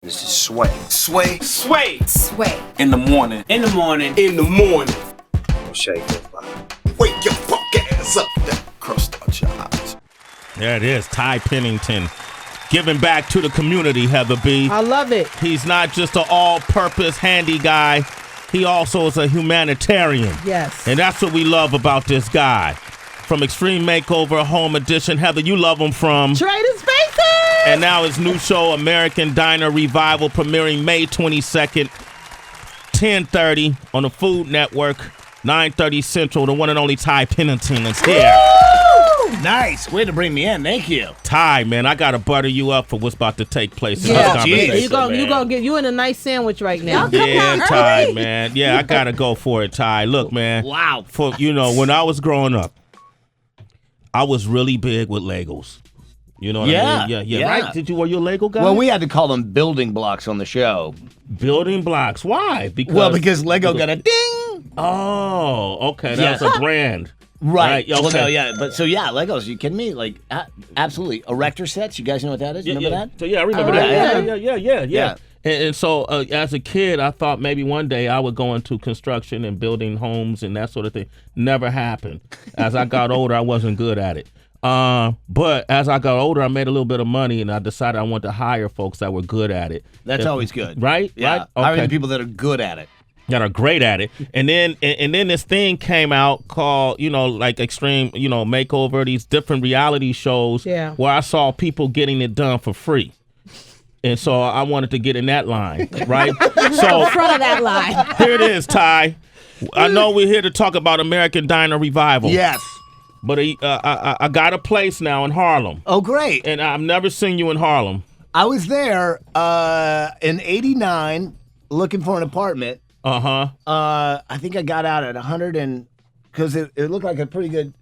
This is Sway. Sway. In the morning. Shake it, body. Wake your punk ass up. That crust out your eyes. There it is, Ty Pennington. Giving back to the community, Heather B. I love it. He's not just an all-purpose handy guy. He also is a humanitarian. Yes. And that's what we love about this guy. From Extreme Makeover, Home Edition. Heather, you love him from... Trading Spaces! And now his new show, American Diner Revival, premiering May 22nd, 10:30 on the Food Network, 9:30 Central. The one and only Ty Pennington is here. Woo! Nice. Way to bring me in. Thank you. Ty, man, I got to butter you up for what's about to take place in Yeah. this conversation, You're gonna get you in a nice sandwich right now. Yeah, Ty, man. Yeah, I got to go for it, Ty. Look, man. Wow. For when I was growing up, I was really big with Legos. You know what I mean? Yeah. Right? Were you a Lego guy? Well, we had to call them building blocks on the show. Building blocks. Why? Because Lego got a ding. Oh, okay. That's a brand. Right. Okay. Well, no, yeah. But so, yeah, Legos. You kidding me? Like, absolutely. Erector sets. You guys know what that is? Remember that? So, yeah, I remember that. Yeah. And so, as a kid, I thought maybe one day I would go into construction and building homes and that sort of thing. Never happened. As I got older, I wasn't good at it. But as I got older, I made a little bit of money, and I decided I wanted to hire folks that were good at it. That's always good. Right? Yeah. Right? Okay. Hiring people that are good at it. That are great at it. And then this thing came out called, like Extreme, Makeover, these different reality shows where I saw people getting it done for free. And so I wanted to get in that line, right? So In front of that line. Here it is, Ty. I know we're here to talk about American Diner Revival. Yes. But I got a place now in Harlem. Oh, great. And I've never seen you in Harlem. I was there in 89 looking for an apartment. Uh-huh. I think I got out at 100 and... Because it looked like a pretty good...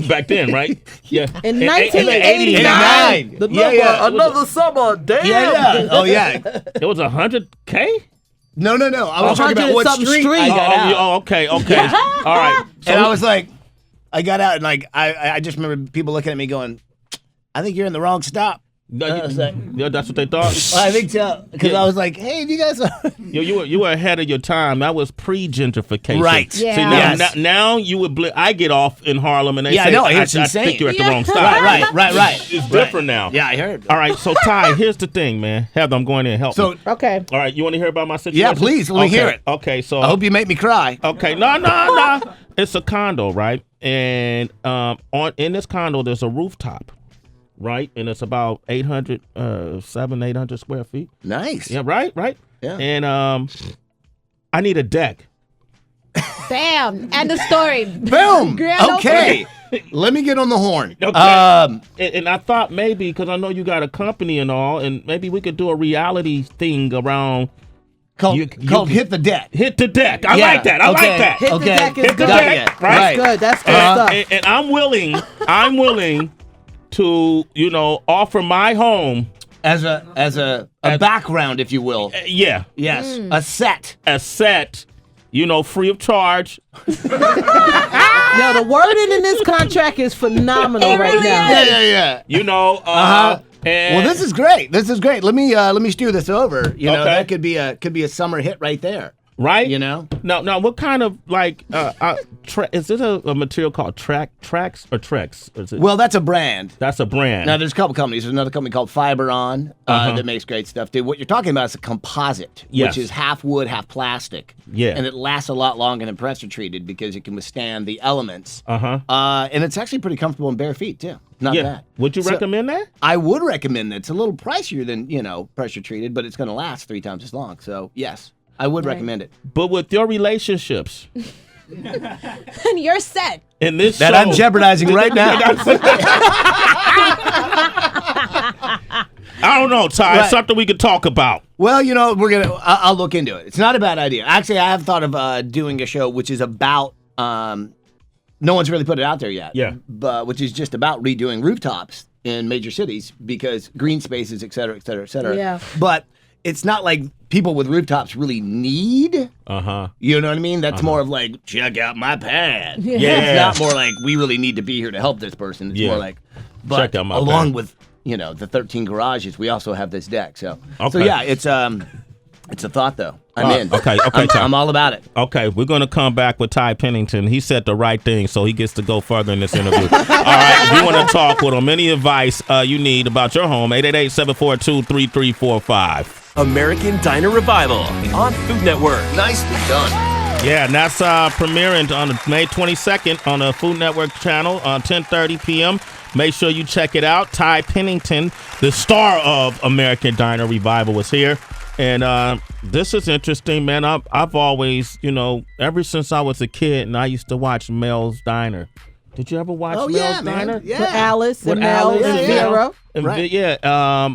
Back then, right? Yeah. In 1989. The number, another summer. Damn. Yeah. Oh, yeah. It was 100K? No. I was talking about what street I got out. Oh, okay. All right. So and I was like... I got out and I just remember people looking at me going, I think you're in the wrong stop. That's what they thought? I think so. Because I was like, hey, you guys... You were ahead of your time. That was pre-gentrification. Right. Yeah. See, now you would... I get off in Harlem and they say, it's insane. I think you're at the wrong stop. Right. It's different now. Yeah, I heard. All right, so Ty, here's the thing, man. Heather, I'm going in. Help me. Okay. All right, you want to hear about my situation? Yeah, please. Let me hear it. Okay, so... I hope you make me cry. Okay, no. It's a condo, right? And in this condo, there's a rooftop, right? And it's about 800 square feet. Nice. Yeah, right? Yeah. And I need a deck. Bam. End of story. Boom. Okay. Let me get on the horn. Okay. And I thought maybe, because I know you got a company and all, and maybe we could do a reality thing around... Called Hit the Deck. Hit the Deck. I like that. I like that. Hit the deck is Hit the good. deck, right? That's good stuff. And I'm willing to, offer my home As a background, if you will. Yeah. Yes. A set. Free of charge. Now, the wording in this contract is phenomenal right now. Yeah. And well, this is great. Let me stew this over. That could be a summer hit right there. Right? Now, what kind of is it a material called Trax or Trex? Is it? Well, that's a brand. That's a brand. Now, there's a couple companies. There's another company called Fiberon that makes great stuff. Dude, what you're talking about is a composite, which is half wood, half plastic. Yeah. And it lasts a lot longer than pressure treated because it can withstand the elements. And it's actually pretty comfortable in bare feet too. Not bad. Would you recommend that? I would recommend that. It's a little pricier than pressure treated, but it's going to last 3 times as long. So yes. I would recommend it. But with your relationships. And you're set. In this that show, I'm jeopardizing right now. I don't know, Ty. It's something we could talk about. Well, I'll look into it. It's not a bad idea. Actually, I have thought of doing a show which is about, no one's really put it out there yet. Yeah. But which is just about redoing rooftops in major cities because green spaces, et cetera, et cetera, et cetera. Yeah. But it's not like people with rooftops really need. You know what I mean? That's more of like, check out my pad. Yeah. It's not more like we really need to be here to help this person. It's more like, but check out my along pad. with the 13 garages, we also have this deck. So Okay. yeah, it's a thought though. I'm in. Okay, I'm, Ty. I'm all about it. Okay, we're going to come back with Ty Pennington. He said the right thing, so he gets to go further in this interview. All right, if you want to talk with him, any advice you need about your home, 888-742-3345. American Diner Revival on Food Network. Nicely done. Yeah, and that's premiering on May 22nd on the Food Network channel on 10:30 p.m. Make sure you check it out. Ty Pennington, the star of American Diner Revival, was here. And this is interesting, man. I've always, ever since I was a kid, and I used to watch Mel's Diner. Did you ever watch Mel's Diner? Yeah. With Alice With and Mel Alice and and Vera. And Right.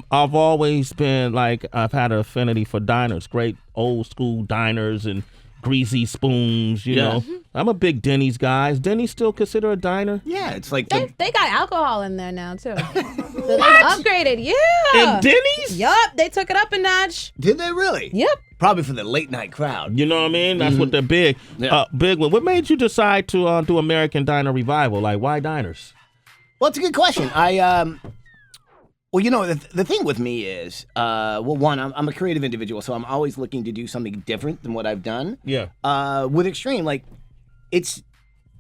I've always been I've had an affinity for diners, great old school diners and greasy spoons, you know. I'm a big Denny's guy. Is Denny's still considered a diner? Yeah, it's like They got alcohol in there now too. So they upgraded, yeah. In Denny's? Yup, they took it up a notch. did they really? Yep. Probably for the late night crowd. You know what I mean? That's what they're big. Yeah. Big one. What made you decide to do American Diner Revival? Like, why diners? Well, it's a good question. Well, the thing with me is, one, I'm a creative individual, so I'm always looking to do something different than what I've done. Yeah. With Extreme, it's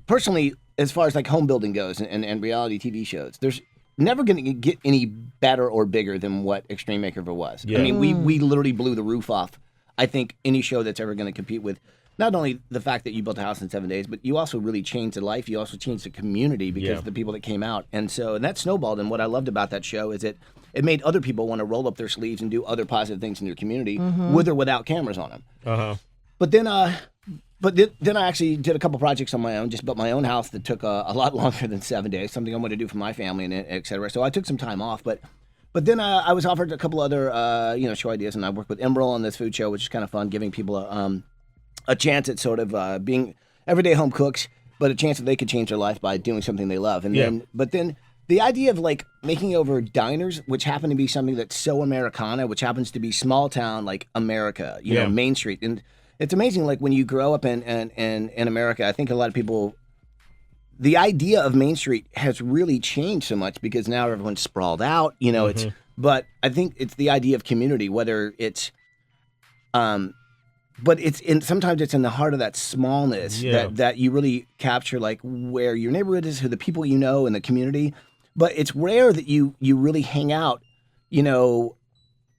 personally, as far as home building goes and reality TV shows, there's never going to get any better or bigger than what Extreme Makeover was. Yeah. I mean, we literally blew the roof off, I think, any show that's ever going to compete with not only the fact that you built a house in 7 days, but you also really changed the life. You also changed the community because of the people that came out. And that snowballed. And what I loved about that show is it made other people want to roll up their sleeves and do other positive things in their community with or without cameras on them. Uh-huh. But then I actually did a couple projects on my own, just built my own house that took a lot longer than 7 days, something I'm going to do for my family and et cetera. So I took some time off, but then I was offered a couple other, show ideas, and I worked with Emerald on this food show, which is kind of fun, giving people a chance at sort of being everyday home cooks, but a chance that they could change their life by doing something they love. And then the idea of making over diners, which happen to be something that's so Americana, which happens to be small town America, Main Street, and it's amazing. When you grow up in America, I think a lot of people, the idea of Main Street has really changed so much because now everyone's sprawled out. It's, but I think it's the idea of community, whether it's, but sometimes it's in the heart of that smallness that you really capture, where your neighborhood is, who the people and the community. But it's rare that you really hang out.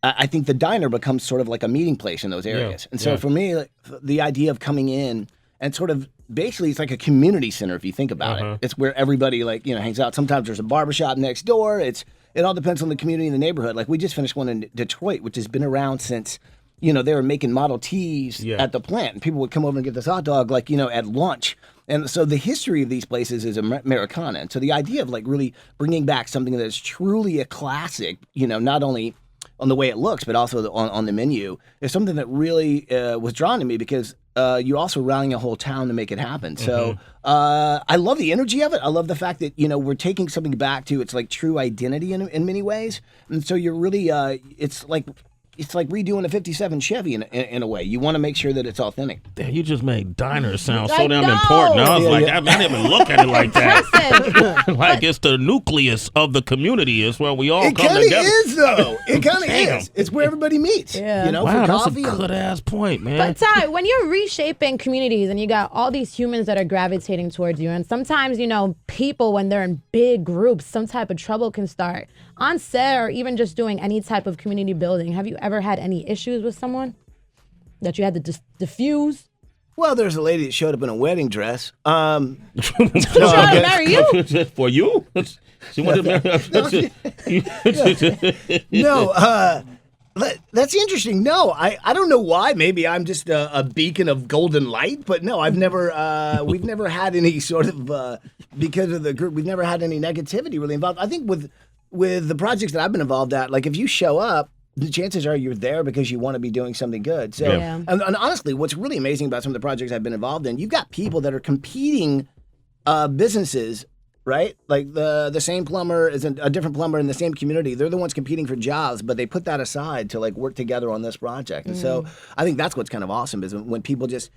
I think the diner becomes sort of like a meeting place in those areas. And so for me, the idea of coming in and sort of basically it's like a community center if you think about it. It's where everybody hangs out. Sometimes there's a barbershop next door. It all depends on the community and the neighborhood. We just finished one in Detroit, which has been around since they were making Model Ts at the plant, and people would come over and get this hot dog at lunch. And so the history of these places is Americana. And so the idea of really bringing back something that is truly a classic, not only on the way it looks, but also on the menu, is something that really was drawn to me because you're also rallying a whole town to make it happen. So I love the energy of it. I love the fact that, we're taking something back to its true identity in many ways. And so you're really, it's like redoing a 57 Chevy in a way. You want to make sure that it's authentic. Damn, you just made diners sound so damn important. I was I didn't even look at it like that. It's the nucleus of the community. It's where we all come together. It kind of is, though. It kind of is. It's where everybody meets. Yeah. For coffee. That's a good-ass point, man. But Ty, when you're reshaping communities and you got all these humans that are gravitating towards you, and sometimes, people, when they're in big groups, some type of trouble can start. On set or even just doing any type of community building, have you ever had any issues with someone that you had to diffuse? Well, there's a lady that showed up in a wedding dress. She wanted to marry you? For you? She wanted to marry you? No, that's interesting. No, I don't know why. Maybe I'm just a beacon of golden light, but no, we've never had any sort of, because of the group, we've never had any negativity really involved. I think with the projects that I've been involved at, if you show up, the chances are you're there because you want to be doing something good. So, and honestly, what's really amazing about some of the projects I've been involved in, you've got people that are competing businesses, right? The same plumber is a different plumber in the same community. They're the ones competing for jobs, but they put that aside to work together on this project. And so I think that's what's kind of awesome is when people just,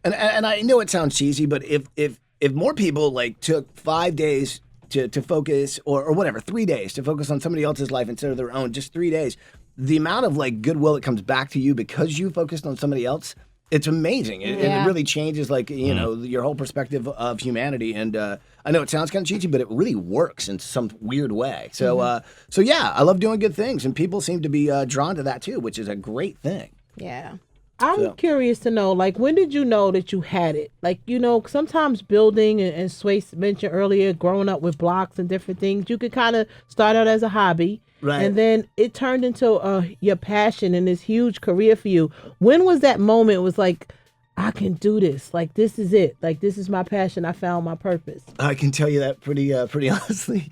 and I know it sounds cheesy, but if more people took 5 days to focus, or whatever, 3 days to focus on somebody else's life instead of their own, just 3 days, the amount of like goodwill that comes back to you because you focused on somebody else, it's amazing. And it really changes like, you know, your whole perspective of humanity. And I know it sounds kind of cheesy, but it really works in some weird way. So, so yeah, I love doing good things, and people seem to be drawn to that too, which is a great thing. Yeah. I'm curious to know, like, when did you know that you had it? Like, you know, sometimes building, and Sway mentioned earlier, growing up with blocks and different things, you could kind of start out as a hobby. Right. And then it turned into your passion and this huge career for you. When was that moment? It was like, I can do this. Like, this is it. Like, this is my passion. I found my purpose. I can tell you that pretty honestly.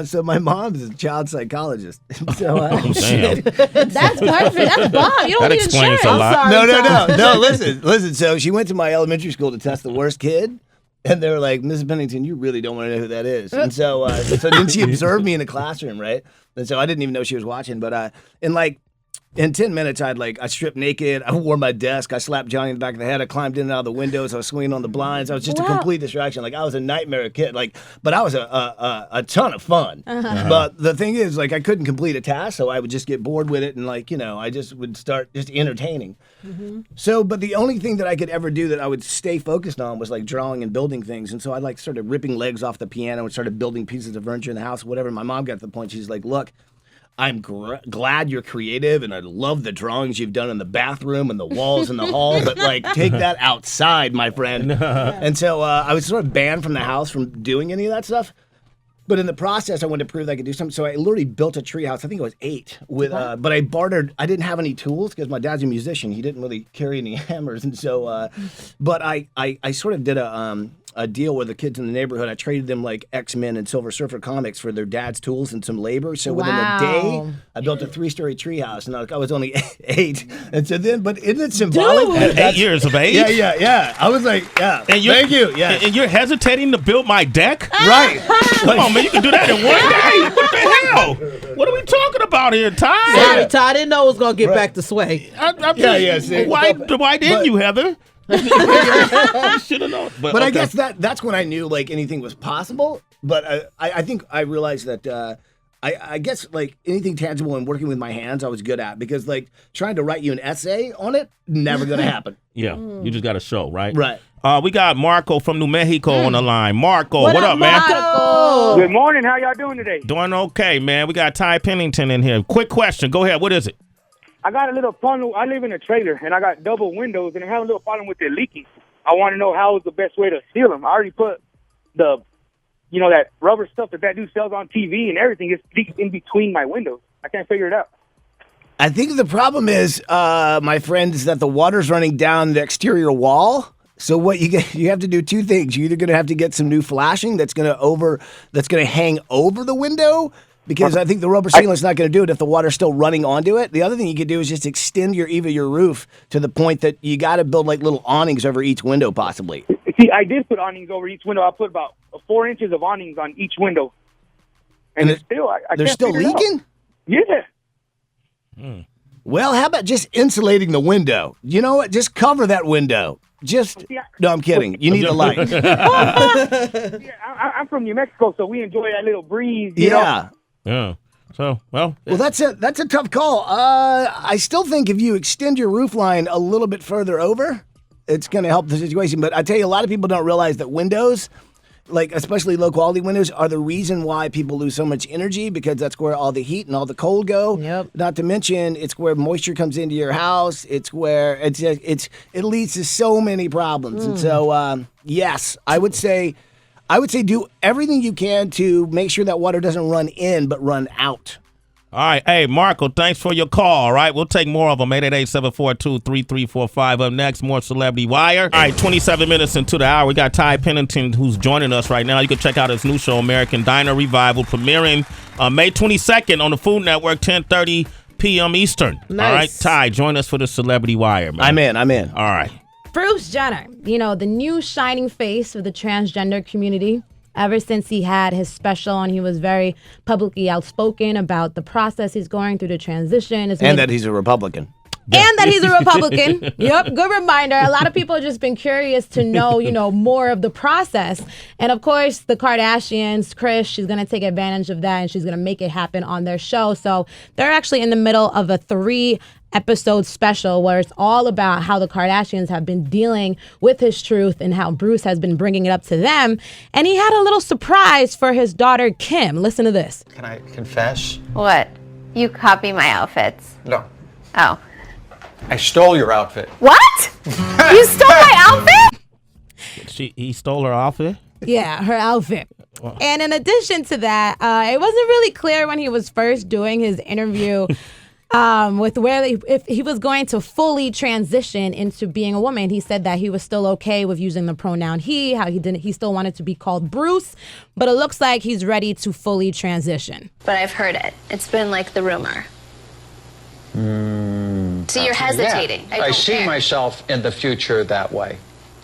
So my mom's a child psychologist. So that's perfect. That's bomb. You don't That need explains insurance. a lot. No. Listen. So she went to my elementary school to test the worst kid. And they were like, Mrs. Pennington, you really don't want to know who that is. And so then she observed me in the classroom, right? And so I didn't even know she was watching. But in 10 minutes, I stripped naked. I wore my desk. I slapped Johnny in the back of the head. I climbed in and out of the windows. I was swinging on the blinds. I was just a complete distraction. Like, I was a nightmare kid. Like, but I was a ton of fun. But the thing is, like, I couldn't complete a task, so I would just get bored with it. And, like, you know, I just would start just entertaining. So, but the only thing that I could ever do that I would stay focused on was, like, drawing and building things. And so I, like, started ripping legs off the piano and started building pieces of furniture in the house, whatever. My mom got to the point, she's like, look, I'm glad you're creative, and I love the drawings you've done in the bathroom and the walls in the hall, but, like, take that outside, my friend. And so I was sort of banned from the house from doing any of that stuff. But in the process, I wanted to prove that I could do something. So I literally built a treehouse. I think I was 8. But I bartered. I didn't have any tools because my dad's a musician. He didn't really carry any hammers. And so, but I sort of did a deal with the kids in the neighborhood. I traded them like X-Men and Silver Surfer comics for their dad's tools and some labor. So within a day, I built a 3-story treehouse, and I was only 8. And so then, but isn't it symbolic? At 8 years of age? Yeah. I was like, thank you. Yeah. And you're hesitating to build my deck? Right. Come on, man, you can do that in one day. What the hell? What are we talking about here, Ty? Sorry, Ty, I didn't know it was going to get back to Sway. Why didn't you, Heather? Should have known. But I guess that's when I knew like anything was possible. But I think I realized that I guess like anything tangible and working with my hands I was good at, because like trying to write you an essay on it, never gonna happen. Yeah, you just got to show, right? Right. We got Marco from New Mexico on the line. Marco, what up, man? Marco? Good morning. How y'all doing today? Doing okay, man. We got Ty Pennington in here. Quick question. Go ahead. What is it? I got a little problem. I live in a trailer, and I got double windows, and I have a little problem with it leaking. I want to know how is the best way to seal them. I already put that rubber stuff that dude sells on TV and everything. It's leaks in between my windows. I can't figure it out. I think the problem is, my friend, is that the water's running down the exterior wall. So what you have to do 2 things. You're either going to have to get some new flashing that's going to hang over the window, because I think the rubber sealant's not going to do it if the water's still running onto it. The other thing you could do is just extend your roof to the point that you got to build like little awnings over each window, possibly. See, I did put awnings over each window. I put about 4 inches of awnings on each window, and they're still leaking. Yeah. Well, how about just insulating the window? You know what? Just cover that window. No, I'm kidding. You need the light. Yeah, I'm from New Mexico, so we enjoy that little breeze. You know? Yeah. So, well, that's a tough call. I still think if you extend your roof line a little bit further over, it's going to help the situation. But I tell you, a lot of people don't realize that windows, like especially low quality windows, are the reason why people lose so much energy, because that's where all the heat and all the cold go. Yep. Not to mention, it's where moisture comes into your house. It's where it leads to so many problems. And so, yes, I would say do everything you can to make sure that water doesn't run in, but run out. All right. Hey, Marco, thanks for your call. All right. We'll take more of them. 888-742-3345. Up next, more Celebrity Wire. All right. 27 minutes into the hour. We got Ty Pennington, who's joining us right now. You can check out his new show, American Diner Revival, premiering May 22nd on the Food Network, 10:30 p.m. Eastern. Nice. All right. Ty, join us for the Celebrity Wire, man. I'm in. All right. Bruce Jenner, the new shining face of the transgender community. Ever since he had his special, and he was very publicly outspoken about the process he's going through, the transition. And that he's a Republican. And that he's a Republican. Yep, good reminder. A lot of people have just been curious to know, more of the process. And of course, the Kardashians, Kris, she's going to take advantage of that and she's going to make it happen on their show. So they're actually in the middle of a 3-episode special where it's all about how the Kardashians have been dealing with his truth and how Bruce has been bringing it up to them. And he had a little surprise for his daughter, Kim. Listen to this. Can I confess? What? You copy my outfits? No. Oh. I stole your outfit. What? You stole my outfit? He stole her outfit? Yeah, her outfit. And in addition to that, it wasn't really clear when he was first doing his interview with if he was going to fully transition into being a woman. He said that he was still okay with using the pronoun he, how he still wanted to be called Bruce, but it looks like he's ready to fully transition. But I've heard it. It's been like the rumor. So you're hesitating. Yeah. I see myself in the future that way.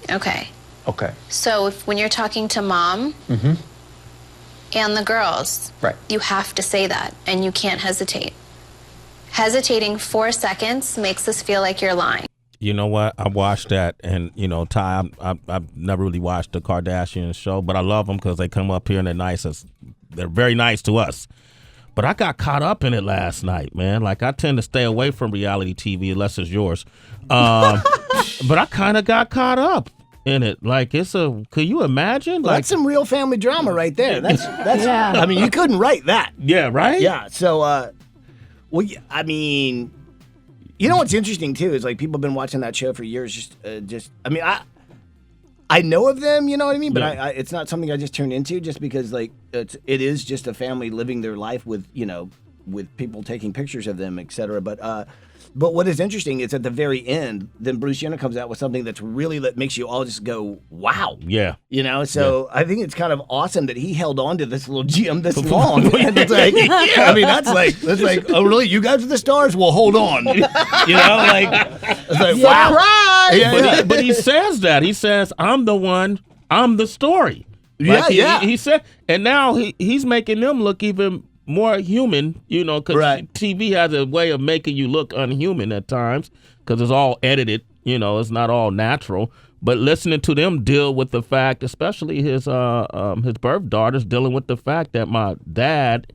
Okay. Okay. So when you're talking to mom and the girls, right, you have to say that and you can't hesitate. Hesitating 4 seconds makes us feel like you're lying. You know what? I watched that, and Ty, I've never really watched the Kardashians show, but I love them because they come up here and they're nice. They're very nice to us. But I got caught up in it last night, man. Like, I tend to stay away from reality TV unless it's yours. But I kind of got caught up in it. Like, could you imagine? Well, that's some real family drama right there. That's yeah. I mean, you couldn't write that. Yeah, right? Yeah. So, well, I mean, what's interesting too is like people have been watching that show for years. I mean, I know of them, you know what I mean? But yeah. It's not something I just turned into just because like it is just a family living their life with, with people taking pictures of them, et cetera. But what is interesting is at the very end, then Bruce Jenner comes out with something that makes you all just go, wow. Yeah. So yeah. I think it's kind of awesome that he held on to this little gem this long. And it's like, I mean, that's like, oh, really? You guys are the stars? Well, hold on. It's like, wow. Yeah, but he says that. He says, I'm the one, I'm the story. Like he said, and now he's making them look even more human, because TV has a way of making you look unhuman at times because it's all edited, it's not all natural. But listening to them deal with the fact, especially his birth daughters, dealing with the fact that my dad,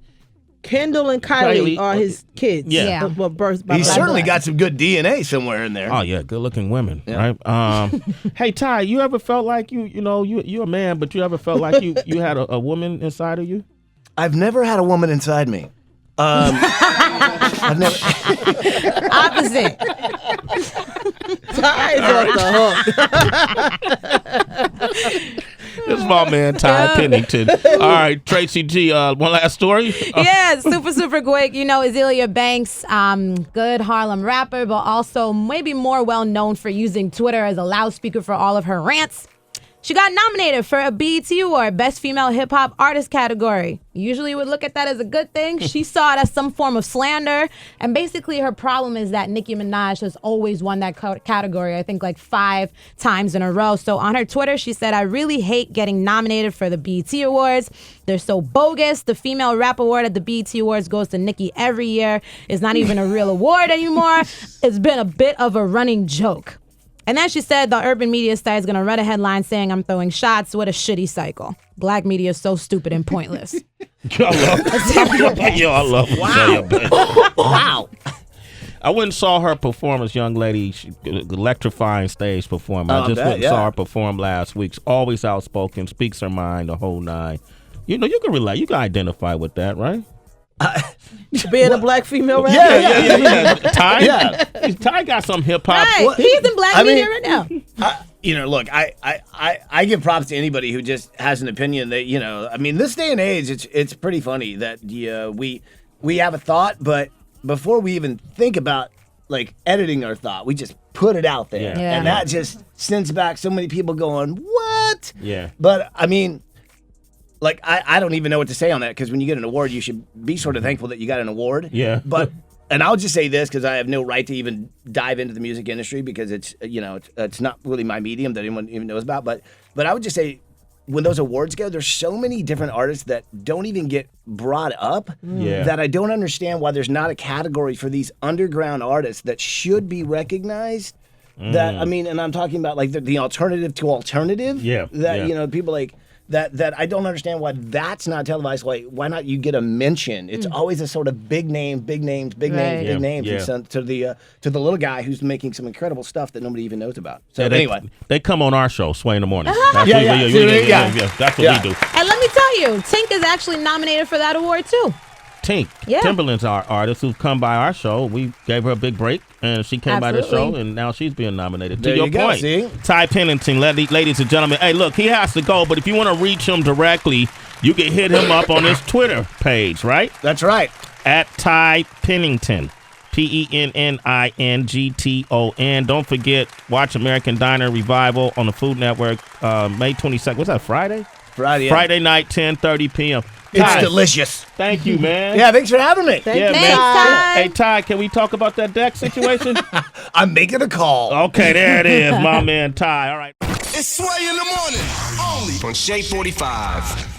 Kendall and Kylie are his kids. Yeah. He's certainly got some good DNA somewhere in there. Oh yeah, good looking women, right? Hey Ty, you ever felt like you're a man, but you ever felt like you had a woman inside of you? I've never had a woman inside me. I've never. Opposite. Ty's off the hook. This is my man Ty Pennington. All right, Tracy G. One last story. Yeah, super quick. Azealia Banks, good Harlem rapper, but also maybe more well known for using Twitter as a loudspeaker for all of her rants. She got nominated for a BET Award, Best Female Hip Hop Artist category. Usually would look at that as a good thing. She saw it as some form of slander. And basically her problem is that Nicki Minaj has always won that category, I think like 5 times in a row. So on her Twitter, she said, I really hate getting nominated for the BET Awards. They're so bogus. The Female Rap Award at the BET Awards goes to Nicki every year. It's not even a real award anymore. It's been a bit of a running joke. And then she said the urban media site is going to run a headline saying I'm throwing shots. What a shitty cycle. Black media is so stupid and pointless. I love Wow. Wow. I went and saw her perform as young lady, electrifying stage performer. I just went and saw her perform last week. Always outspoken, speaks her mind, the whole nine. You can relate. You can identify with that, right? Being a black female rapper? Yeah. Ty got some hip hop. Right. He's in black media right now. Look, I give props to anybody who just has an opinion that, I mean, this day and age, it's pretty funny that we have a thought, but before we even think about like editing our thought, we just put it out there. Yeah. And that just sends back so many people going, what? Yeah. But I mean, like, I don't even know what to say on that, because when you get an award, you should be sort of thankful that you got an award. Yeah. But, and I'll just say this, because I have no right to even dive into the music industry, because it's, it's not really my medium that anyone even knows about. But I would just say, when those awards go, there's so many different artists that don't even get brought up that I don't understand why there's not a category for these underground artists that should be recognized. That I mean, and I'm talking about like the alternative to alternative. People like that I don't understand why that's not televised. Like, why not you get a mention? It's always a sort of big names, to the little guy who's making some incredible stuff that nobody even knows about. So anyway, they come on our show, Sway in the Morning. That's what we do. And let me tell you, Tink is actually nominated for that award too. Tink, Timberland's our artist who's come by our show. We gave her a big break, and she came by the show, and now she's being nominated. There to your you go, point, see? Ty Pennington, ladies and gentlemen. Hey, look, he has to go, but if you want to reach him directly, you can hit him up on his Twitter page, right? That's right. At Ty Pennington. PENNINGTON. Don't forget, watch American Diner Revival on the Food Network May 22nd. What's that, Friday? Friday night, 10:30 p.m. It's Ty, delicious. Thank you, man. Yeah, thanks for having me. Thanks, man. Ty. Hey, Ty, can we talk about that deck situation? I'm making a call. Okay, there it is, my man Ty. All right. It's Sway in the Morning, only on Shade 45.